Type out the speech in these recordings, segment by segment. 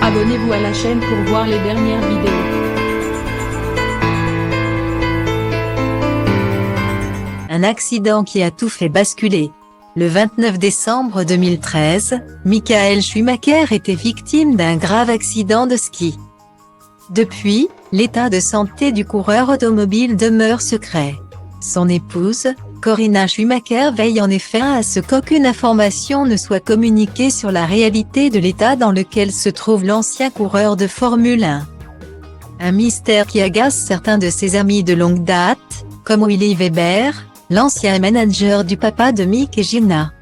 Abonnez-vous à la chaîne pour voir les dernières vidéos. Un accident qui a tout fait basculer. Le 29 décembre 2013, Michael Schumacher était victime d'un grave accident de ski. Depuis, l'état de santé du coureur automobile demeure secret. Son épouse, Corinna Schumacher, veille en effet à ce qu'aucune information ne soit communiquée sur la réalité de l'état dans lequel se trouve l'ancien coureur de Formule 1. Un mystère qui agace certains de ses amis de longue date, comme Willy Weber, l'ancien manager du papa de Mick et Gina.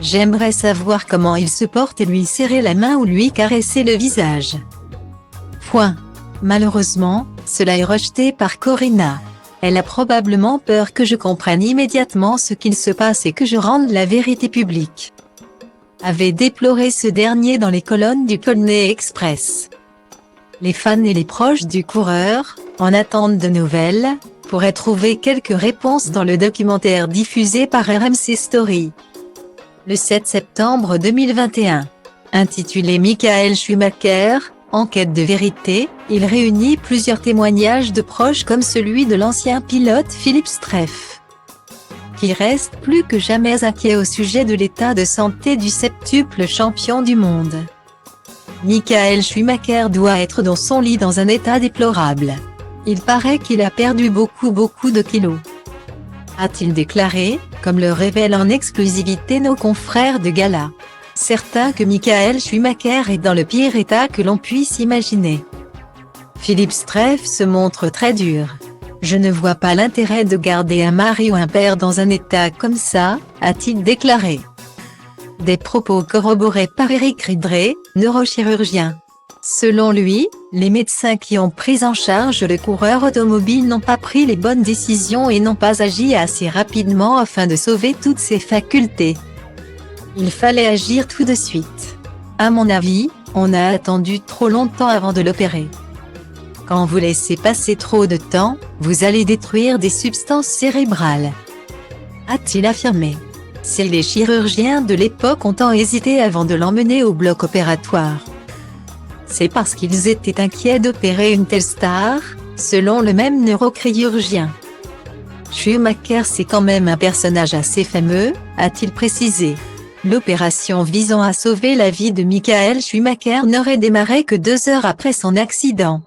J'aimerais savoir comment il se porte et lui serrer la main ou lui caresser le visage. Malheureusement, cela est rejeté par Corinna. Elle a probablement peur que je comprenne immédiatement ce qu'il se passe et que je rende la vérité publique. Avait déploré ce dernier dans les colonnes du Pony Express. Les fans et les proches du coureur, en attente de nouvelles, pourraient trouver quelques réponses dans le documentaire diffusé par RMC Story. Le 7 septembre 2021. Intitulé Michael Schumacher, enquête de vérité, il réunit plusieurs témoignages de proches comme celui de l'ancien pilote Philippe Streiff, qui reste plus que jamais inquiet au sujet de l'état de santé du septuple champion du monde. Michael Schumacher doit être dans son lit dans un état déplorable. Il paraît qu'il a perdu beaucoup de kilos, a-t-il déclaré, comme le révèlent en exclusivité nos confrères de Gala. Certain que Michael Schumacher est dans le pire état que l'on puisse imaginer. Philippe Streiff se montre très dur. Je ne vois pas l'intérêt de garder un mari ou un père dans un état comme ça, a-t-il déclaré. Des propos corroborés par Eric Ridré, neurochirurgien. Selon lui, les médecins qui ont pris en charge le coureur automobile n'ont pas pris les bonnes décisions et n'ont pas agi assez rapidement afin de sauver toutes ses facultés. Il fallait agir tout de suite. À mon avis, on a attendu trop longtemps avant de l'opérer. Quand vous laissez passer trop de temps, vous allez détruire des substances cérébrales, a-t-il affirmé. Si les chirurgiens de l'époque ont tant hésité avant de l'emmener au bloc opératoire, c'est parce qu'ils étaient inquiets d'opérer une telle star, selon le même neurochirurgien. Schumacher, c'est quand même un personnage assez fameux, a-t-il précisé. L'opération visant à sauver la vie de Michael Schumacher n'aurait démarré que 2 heures après son accident.